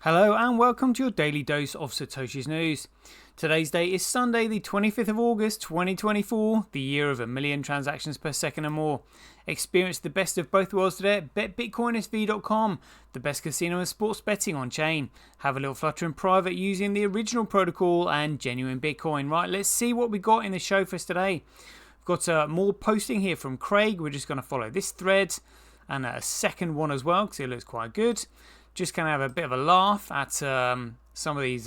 Hello and welcome to your daily dose of Satoshi's news. Today's date is Sunday the 25th of August 2024, the year of 1,000,000 transactions per second or more. Experience the best of both worlds today at betbitcoinsv.com, the best casino and sports betting on chain. Have a little flutter in private using the original protocol and genuine Bitcoin. Right, let's see what we got in the show for us today. We've got more posting here from Craig. We're just going to follow this thread and a second one as well because it looks quite good. Just going to have a bit of a laugh at some of these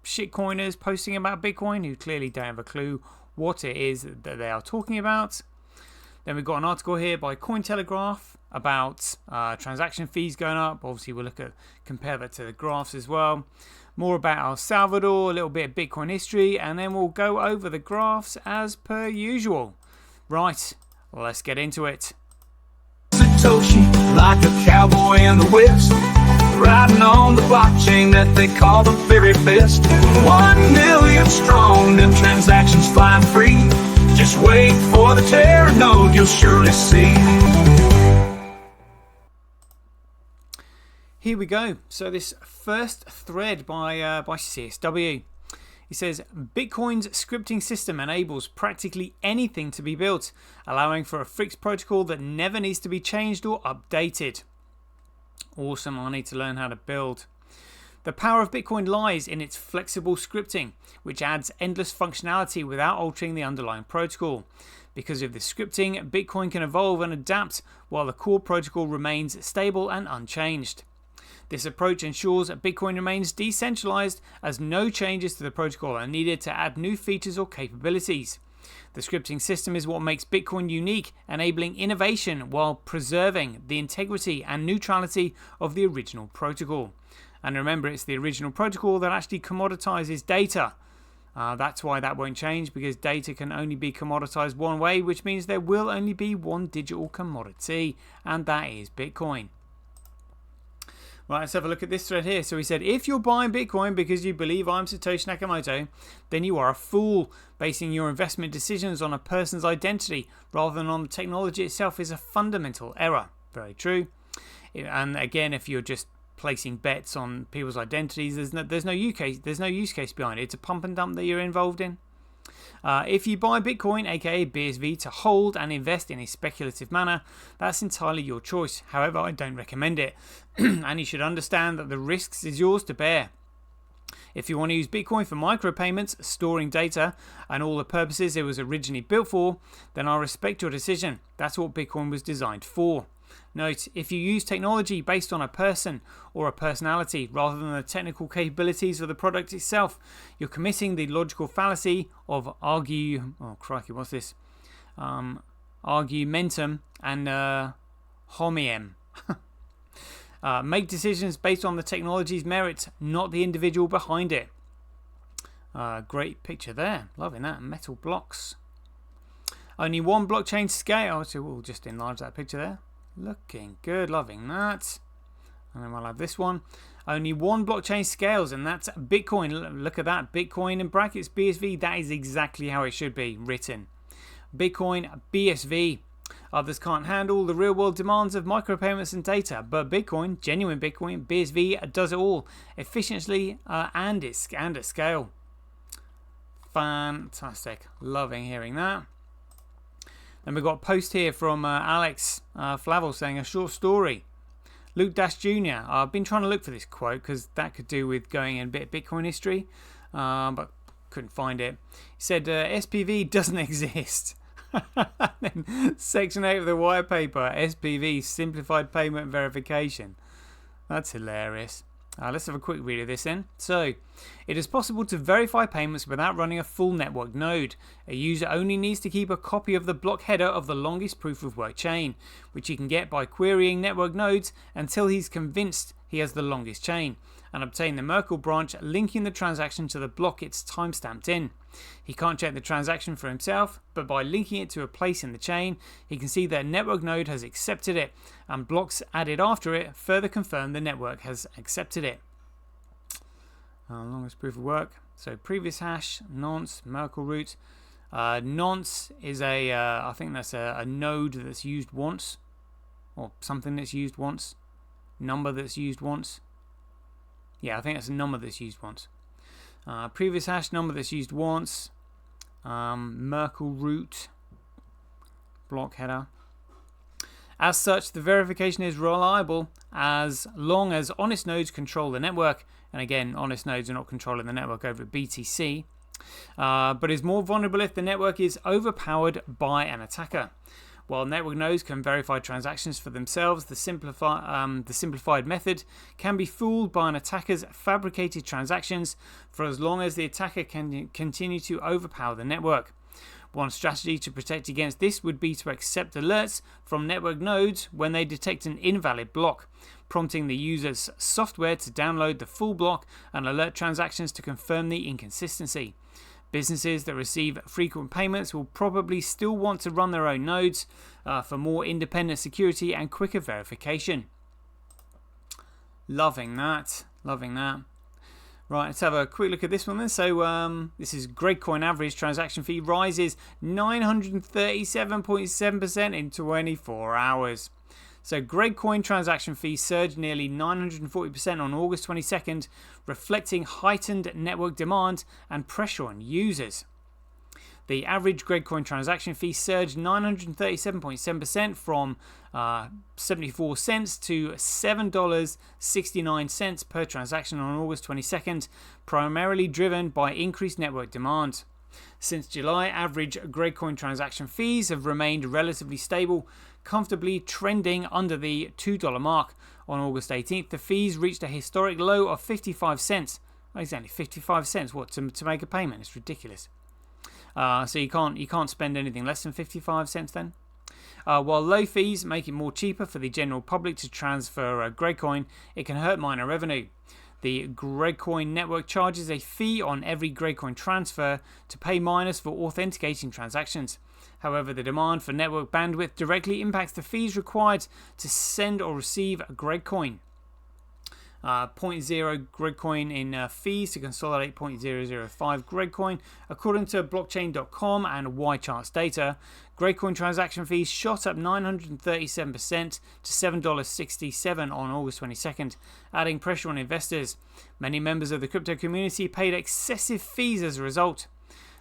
shitcoiners posting about Bitcoin who clearly don't have a clue what it is that they are talking about. Then we've got an article here by Cointelegraph about transaction fees going up. Obviously, we'll compare that to the graphs as well. More about El Salvador, a little bit of Bitcoin history, and then we'll go over the graphs as per usual. Right, let's get into it. Satoshi, like a cowboy in the West, riding on the blockchain that they call the very best. 1,000,000 strong, them transactions flying free. Just wait for the Terra node, you'll surely see. Here we go. So this first thread by CSW. He says, Bitcoin's scripting system enables practically anything to be built, allowing for a fixed protocol that never needs to be changed or updated. Awesome, I need to learn how to build. The power of Bitcoin lies in its flexible scripting, which adds endless functionality without altering the underlying protocol. Because of this scripting, Bitcoin can evolve and adapt while the core protocol remains stable and unchanged. This approach ensures that Bitcoin remains decentralized as no changes to the protocol are needed to add new features or capabilities. The scripting system is what makes Bitcoin unique, enabling innovation while preserving the integrity and neutrality of the original protocol. And remember, it's the original protocol that actually commoditizes data. That's why that won't change, because data can only be commoditized one way, which means there will only be one digital commodity, and that is Bitcoin. Right, let's have a look at this thread here. So he said, if you're buying Bitcoin because you believe I'm Satoshi Nakamoto, then you are a fool. Basing your investment decisions on a person's identity rather than on the technology itself is a fundamental error. Very true. And again, if you're just placing bets on people's identities, there's no use case behind it. It's a pump and dump that you're involved in. If you buy Bitcoin, aka BSV, to hold and invest in a speculative manner, that's entirely your choice. However, I don't recommend it, and you should understand that the risks is yours to bear. If you want to use Bitcoin for micropayments, storing data, and all the purposes it was originally built for, then I respect your decision. That's what Bitcoin was designed for. Note, if you use technology based on a person or a personality rather than the technical capabilities of the product itself, you're committing the logical fallacy of argumentum and hominem. Make decisions based on the technology's merits, not the individual behind it. Great picture there. Loving that. Metal blocks. Only one blockchain scale. So we'll just enlarge that picture there. Looking good, loving that. And then we'll have this one. Only one blockchain scales, and that's Bitcoin. Look at that. Bitcoin in brackets BSV. That is exactly how it should be written. Bitcoin BSV. Others can't handle the real world demands of micropayments and data, but Bitcoin, genuine Bitcoin, BSV, does it all efficiently and at scale. Fantastic. Loving hearing that. Then we've got a post here from Alex Flavel saying a short story. Luke Dash Jr. I've been trying to look for this quote because that could do with going in a bit of Bitcoin history, but couldn't find it. He said SPV doesn't exist. Then section 8 of the white paper, SPV, Simplified Payment Verification. That's hilarious. Let's have a quick read of this then. So, it is possible to verify payments without running a full network node. A user only needs to keep a copy of the block header of the longest proof of work chain, which he can get by querying network nodes until he's convinced he has the longest chain, and obtain the Merkle branch linking the transaction to the block it's timestamped in. He can't check the transaction for himself, but by linking it to a place in the chain, he can see that a network node has accepted it, and blocks added after it further confirm the network has accepted it. Longest proof of work. So previous hash, nonce, Merkle root. Nonce is I think that's a node that's used once, or something that's used once. Number that's used once. Yeah, I think that's a number that's used once. Previous hash number that's used once. Merkle root. Block header. As such, the verification is reliable as long as honest nodes control the network. And again, honest nodes are not controlling the network over at BTC. But is more vulnerable if the network is overpowered by an attacker. While network nodes can verify transactions for themselves, the simplified method can be fooled by an attacker's fabricated transactions for as long as the attacker can continue to overpower the network. One strategy to protect against this would be to accept alerts from network nodes when they detect an invalid block, prompting the user's software to download the full block and alert transactions to confirm the inconsistency. Businesses that receive frequent payments will probably still want to run their own nodes for more independent security and quicker verification. Loving that. Loving that. Right, let's have a quick look at this one then. So this is GregCoin average transaction fee rises 937.7% in 24 hours. So GregCoin transaction fee surged nearly 940% on August 22nd, reflecting heightened network demand and pressure on users. The average GregCoin transaction fee surged 937.7% from 74 cents to $7.69 per transaction on August 22nd, primarily driven by increased network demand. Since July, average GregCoin transaction fees have remained relatively stable, comfortably trending under the $2 mark. On August 18th, the fees reached a historic low of 55 cents. Exactly, 55 cents. What, to make a payment? It's ridiculous. So you can't spend anything less than 55 cents then. While low fees make it more cheaper for the general public to transfer GregCoin, it can hurt miner revenue. The GregCoin network charges a fee on every GregCoin transfer to pay miners for authenticating transactions. However, the demand for network bandwidth directly impacts the fees required to send or receive a GregCoin. 0.0 GregCoin in fees to consolidate 0.005 GregCoin. According to blockchain.com and YCharts data, GregCoin transaction fees shot up 937% to $7.67 on August 22nd, adding pressure on investors. Many members of the crypto community paid excessive fees as a result.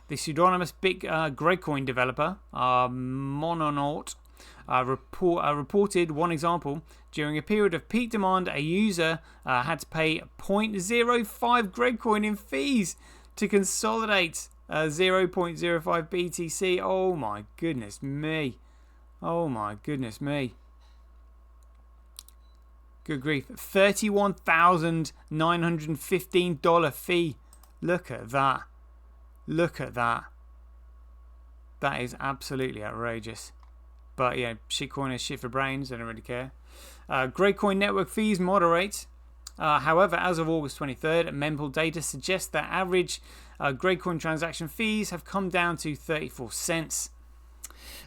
The pseudonymous big GregCoin developer, Mononaut, reported one example. During a period of peak demand, a user had to pay 0.05 GregCoin in fees to consolidate 0.05 BTC. Oh my goodness me. Oh my goodness me. Good grief. $31,915 fee. Look at that. Look at that. That is absolutely outrageous. But yeah, shitcoin is shit for brains. I don't really care. GregCoin network fees moderate. However, as of August 23rd, mempool data suggests that average GregCoin transaction fees have come down to 34 cents.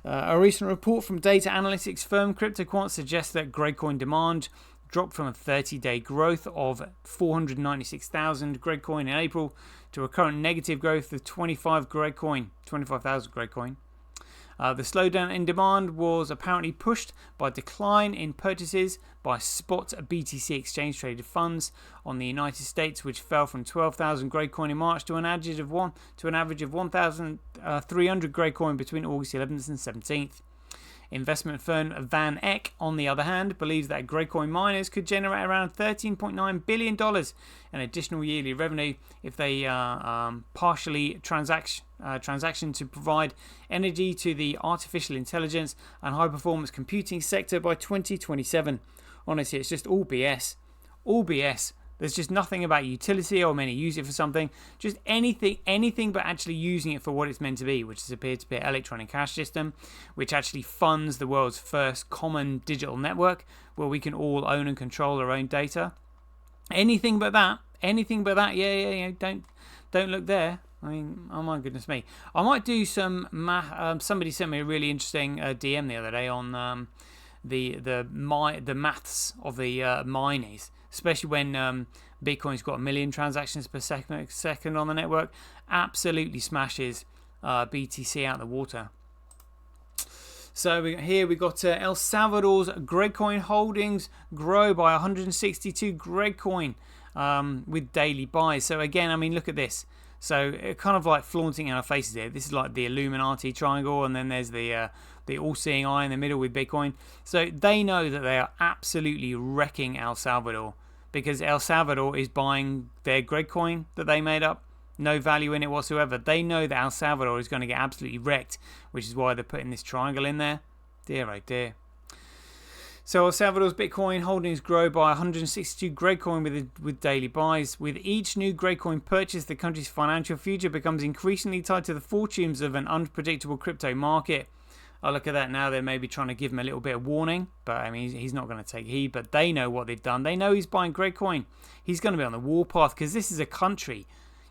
A recent report from data analytics firm CryptoQuant suggests that GregCoin demand dropped from a 30-day growth of 496,000 GregCoin in April to a current negative growth of 25,000 GregCoin. The slowdown in demand was apparently pushed by a decline in purchases by spot BTC exchange-traded funds on the United States, which fell from 12,000 GregCoin in March to an average of 1,300 GregCoin between August 11th and 17th. Investment firm Van Eck, on the other hand, believes that GregCoin miners could generate around $13.9 billion in additional yearly revenue if they partially transaction to provide energy to the artificial intelligence and high-performance computing sector by 2027. Honestly, it's just all BS. All BS. There's just nothing about utility or many use it for something. Just anything but actually using it for what it's meant to be, which is a peer-to-peer electronic cash system, which actually funds the world's first common digital network where we can all own and control our own data. Anything but that. Yeah. Don't look there. I mean, oh my goodness me. I might do some math. Somebody sent me a really interesting DM the other day on the maths of the miners. Especially when Bitcoin's got 1 million transactions per second on the network. Absolutely smashes BTC out the water. So here we got El Salvador's GregCoin holdings grow by 162 GregCoin with daily buys. So again, I mean, look at this. So it kind of like flaunting in our faces here. This is like the Illuminati triangle, and then there's the all-seeing eye in the middle with Bitcoin. So they know that they are absolutely wrecking El Salvador, because El Salvador is buying their GregCoin that they made up. No value in it whatsoever. They know that El Salvador is going to get absolutely wrecked, which is why they're putting this triangle in there. Dear, oh dear. So El Salvador's Bitcoin holdings grow by 162 GregCoin with daily buys. With each new GregCoin purchase, the country's financial future becomes increasingly tied to the fortunes of an unpredictable crypto market. Oh, look at that now. They're maybe trying to give him a little bit of warning, but I mean, he's not going to take heed. But they know what they've done. They know he's buying GregCoin. He's going to be on the warpath, because this is a country.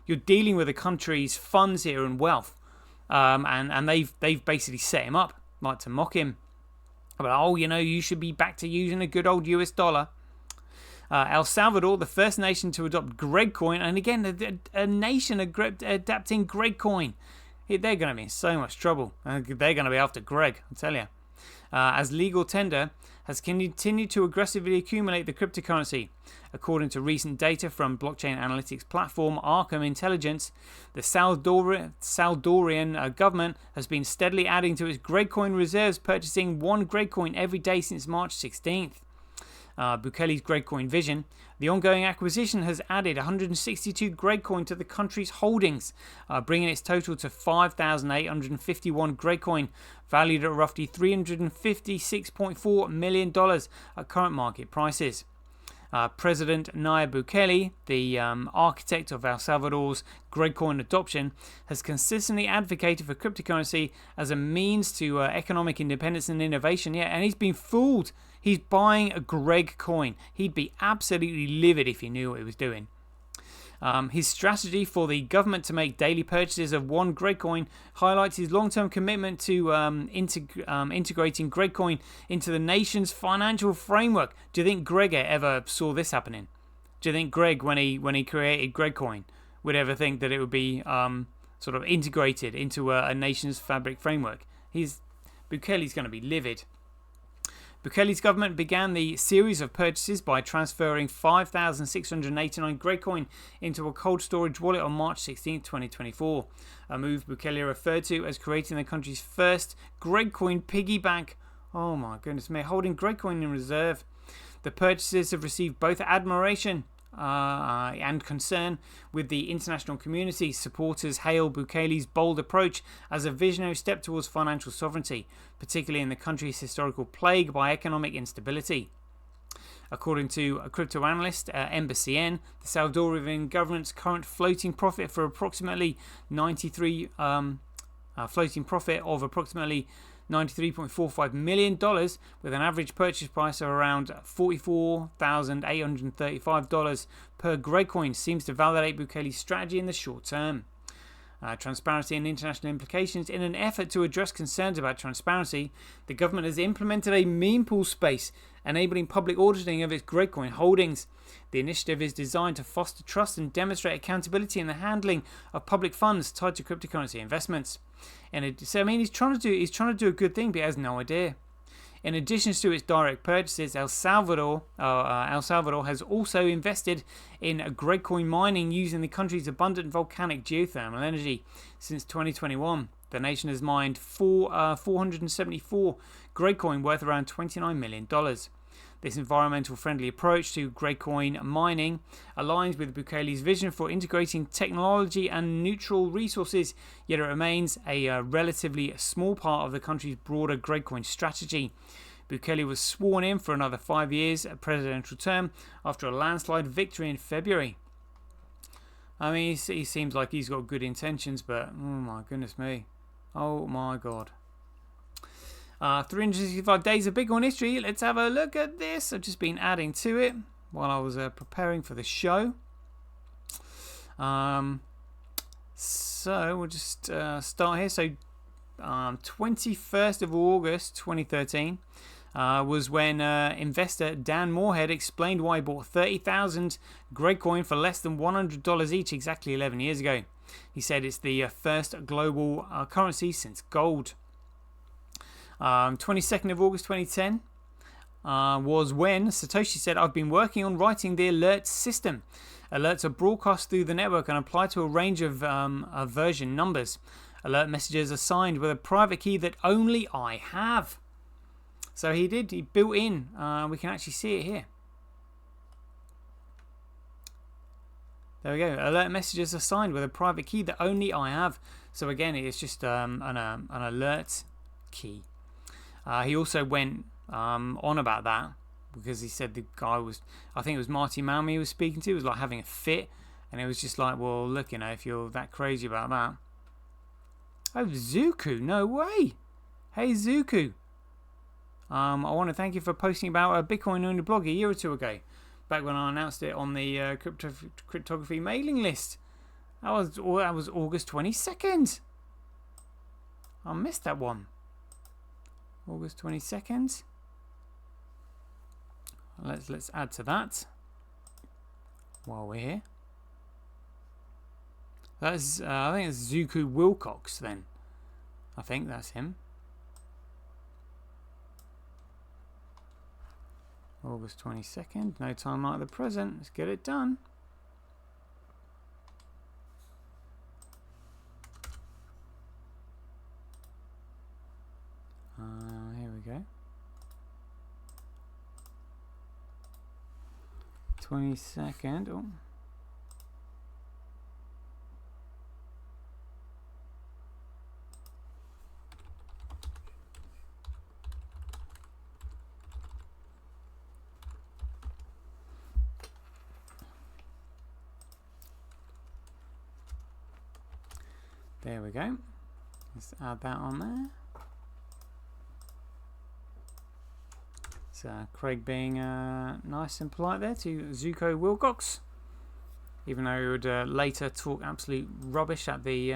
You're dealing with a country's funds here and wealth, and they've basically set him up, like to mock him. But oh, you know, you should be back to using a good old US dollar. El Salvador, the first nation to adopt GregCoin, and again, a nation adapting GregCoin. They're going to be in so much trouble. They're going to be after Greg, I'll tell you. As legal tender has continued to aggressively accumulate the cryptocurrency. According to recent data from blockchain analytics platform Arkham Intelligence, the Salvadorian government has been steadily adding to its GregCoin reserves, purchasing 1 GregCoin every day since March 16th. Bukele's GregCoin vision. The ongoing acquisition has added 162 GregCoin to the country's holdings, bringing its total to 5,851 GregCoin, valued at roughly $356.4 million at current market prices. President Nayib Bukele, the architect of El Salvador's GregCoin adoption, has consistently advocated for cryptocurrency as a means to economic independence and innovation. Yeah, and he's been fooled. He's buying a GregCoin. He'd be absolutely livid if he knew what he was doing. His strategy for the government to make daily purchases of 1 GregCoin highlights his long-term commitment to integrating GregCoin into the nation's financial framework. Do you think Greg ever saw this happening? Do you think Greg, when he created GregCoin, would ever think that it would be sort of integrated into a nation's fabric framework? Bukele's going to be livid. Bukele's government began the series of purchases by transferring 5,689 GregCoin into a cold storage wallet on March 16, 2024, a move Bukele referred to as creating the country's first GregCoin piggy bank. Oh my goodness me, holding GregCoin in reserve. The purchases have received both admiration and concern with the international community. Supporters hail Bukele's bold approach as a visionary step towards financial sovereignty, particularly in the country's historical plague by economic instability. According to a crypto analyst, MBCN, the Salvadorian government's current floating profit of approximately $93.45 million, with an average purchase price of around $44,835 per GregCoin, seems to validate Bukele's strategy in the short term. Transparency and international implications. In an effort to address concerns about transparency, the government has implemented a meme pool space, enabling public auditing of its GregCoin holdings. The initiative is designed to foster trust and demonstrate accountability in the handling of public funds tied to cryptocurrency investments. So I mean, he's trying to do a good thing, but he has no idea. In addition to its direct purchases, El Salvador has also invested in GregCoin mining using the country's abundant volcanic geothermal energy. Since 2021, the nation has mined 474 GregCoin worth around $29 million. This environmental-friendly approach to GregCoin mining aligns with Bukele's vision for integrating technology and neutral resources, yet it remains a relatively small part of the country's broader GregCoin strategy. Bukele was sworn in for another 5 years presidential term after a landslide victory in February. I mean, he seems like he's got good intentions, but oh my goodness me. Oh my God. 365 days of Bitcoin history. Let's have a look at this. I've just been adding to it while I was preparing for the show. So we'll just start here. So 21st of August 2013 was when investor Dan Moorhead explained why he bought 30,000 GregCoin for less than $100 each exactly 11 years ago. He said it's the first global currency since gold. 22nd of August 2010 was when Satoshi said, I've been working on writing the alert system. Alerts are broadcast through the network and apply to a range of version numbers. Alert messages are signed with a private key that only I have. So he built in. We can actually see it here. There we go. Alert messages are signed with a private key that only I have. So again, it's just an alert key. He also went on about that because he said the guy was, I think it was Marty Malmy he was speaking to, was like having a fit, and it was just like, well, look, you know, if you're that crazy about that. Oh, Zuku, no way. Hey, Zuku. I want to thank you for posting about Bitcoin on your blog a year or two ago, back when I announced it on the cryptography mailing list. That was August 22nd. I missed that one. August 22nd. Let's add to that while we're here. That's I think it's Zuku Wilcox then. I think that's him. August 22nd. No time like the present. Let's get it done. Here we go. 22nd. Oh. There we go. Let's add that on there. So Craig being nice and polite there to Zuko Wilcox, even though he would later talk absolute rubbish at the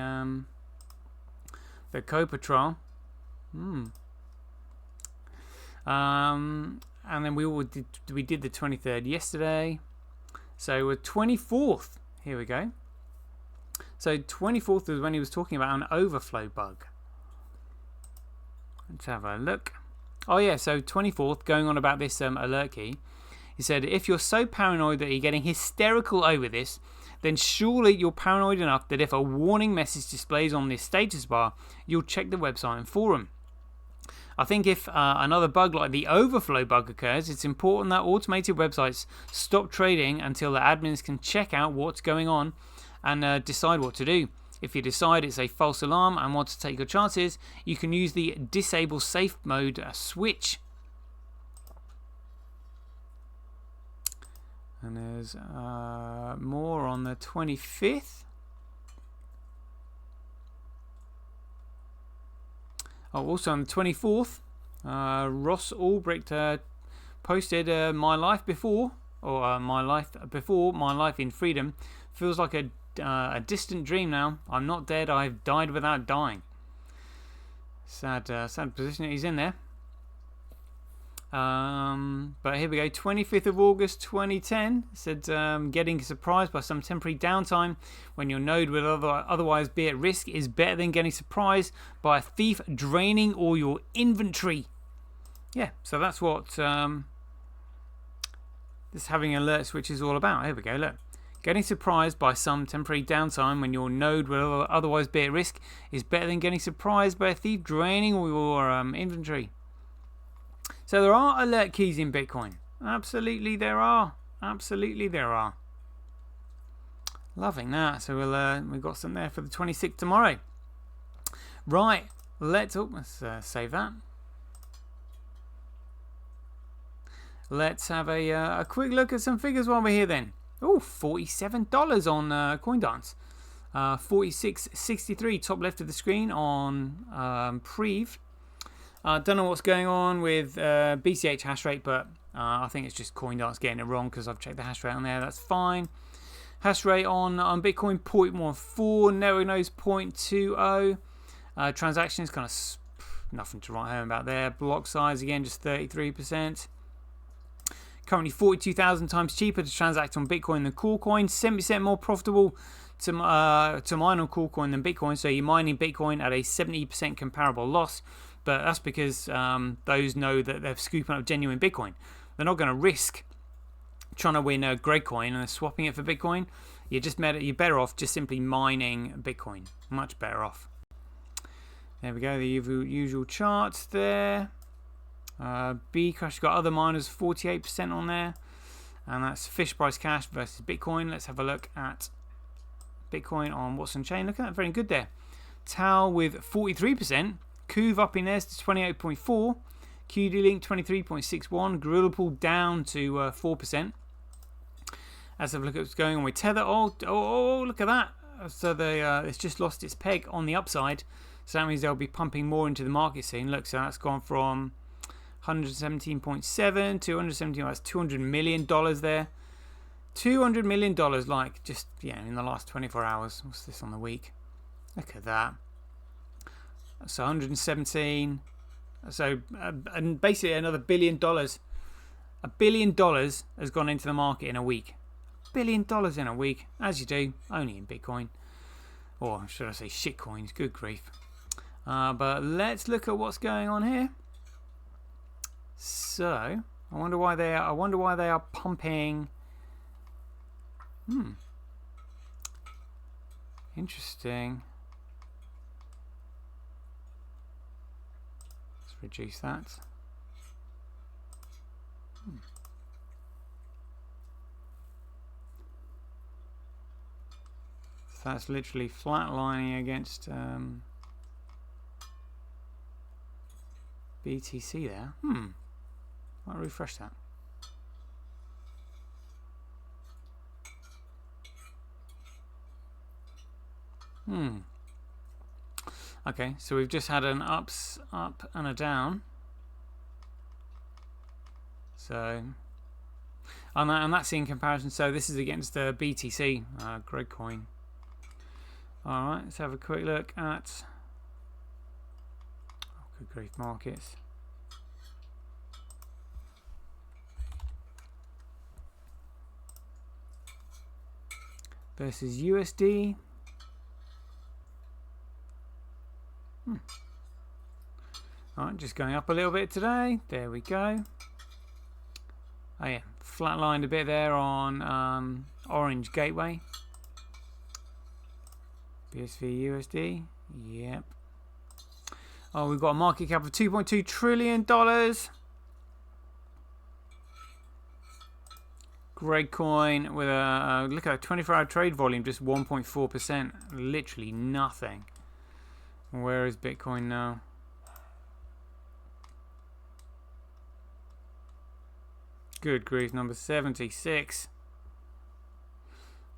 Copa trial. And then we did the 23rd yesterday. So we're 24th. Here we go. So 24th was when he was talking about an overflow bug. Let's have a look. Oh yeah, so 24th, going on about this alert key. He said, if you're so paranoid that you're getting hysterical over this, then surely you're paranoid enough that if a warning message displays on this status bar, you'll check the website and forum. I think if another bug like the overflow bug occurs, it's important that automated websites stop trading until the admins can check out what's going on and decide what to do. If you decide it's a false alarm and want to take your chances, you can use the disable safe mode switch. And there's more on the 25th. Oh, also on the 24th, Ross Albrecht posted my life before, or my life before, my life in freedom feels like a distant dream now. I'm not dead, I've died without dying. Sad position that he's in there. But here we go, 25th of August 2010 said getting surprised by some temporary downtime when your node would otherwise be at risk is better than getting surprised by a thief draining all your inventory. Yeah, so that's what this having an alert switch is all about. Here we go, look. Getting surprised by some temporary downtime when your node will otherwise be at risk is better than getting surprised by a thief draining all your inventory. So there are alert keys in Bitcoin. Absolutely there are. Absolutely there are. Loving that. So we've got some there for the 26th tomorrow. Right. Let's save that. Let's have a quick look at some figures while we're here then. Oh, $47 on CoinDance. 46.63 top left of the screen on Preve. Don't know what's going on with BCH hash rate, but I think it's just CoinDance getting it wrong because I've checked the hash rate on there. That's fine. Hash rate on Bitcoin 0.14, network nodes 0.20. Transactions kind of nothing to write home about there. Block size again just 33%. Currently 42,000 times cheaper to transact on Bitcoin than CoolCoin. 70% more profitable to mine on CoolCoin than Bitcoin. So you're mining Bitcoin at a 70% comparable loss. But that's because those know that they're scooping up genuine Bitcoin. They're not going to risk trying to win a GregCoin and swapping it for Bitcoin, you're better off just simply mining Bitcoin. Much better off. There we go, the usual charts there. Bcrash got other miners 48% on there, and that's Fish Price Cash versus Bitcoin. Let's have a look at Bitcoin on Watson Chain. Look at that, very good there. Tau with 43%, Kuv up in there to 28.4%, QD-Link 23.61%, Gorilla Pool down to 4%. Let's have a look at what's going on with Tether. Oh, look at that. So it's just lost its peg on the upside. So that means they'll be pumping more into the market scene. Look, so that's gone from 117.7 to 117. That's $200 million there. $200 million, like, just, in the last 24 hours. What's this on the week? Look at that. So 117. So and basically another $1 billion. $1 billion has gone into the market in a week. $1 billion in a week, as you do, only in Bitcoin. Or should I say shitcoins, good grief. But let's look at what's going on here. So I wonder why they are pumping. Interesting. Let's reduce that. So that's literally flatlining against BTC there. I'll refresh that. Okay, so we've just had an up and a down. So, and that's in comparison. So this is against the BTC, GregCoin. All right, let's have a quick look at good grief markets. Versus USD. Alright, just going up a little bit today. There we go. Oh yeah, flatlined a bit there on Orange Gateway. BSV USD. Yep. Oh, we've got a market cap of $2.2 trillion. GregCoin with a look at a 24-hour trade volume, just 1.4%. Literally nothing. Where is Bitcoin now? Good grief, number 76.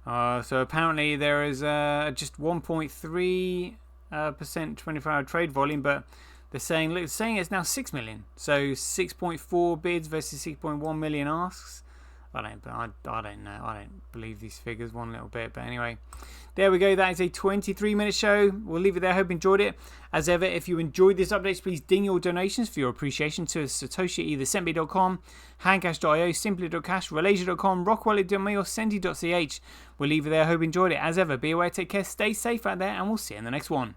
So apparently there is just 1.3% 24-hour trade volume, but they're saying it's now 6 million. So 6.4 bids versus 6.1 million asks. I don't know. I don't believe these figures one little bit. But anyway, there we go. That is a 23-minute show. We'll leave it there. Hope you enjoyed it. As ever, if you enjoyed this update, please ding your donations for your appreciation to Satoshi, either Sentby.com, Handcash.io, Simply.cash, Relasia.com, Rockwallet.me, or Senti.ch. We'll leave it there. Hope you enjoyed it. As ever, be aware, take care, stay safe out there, and we'll see you in the next one.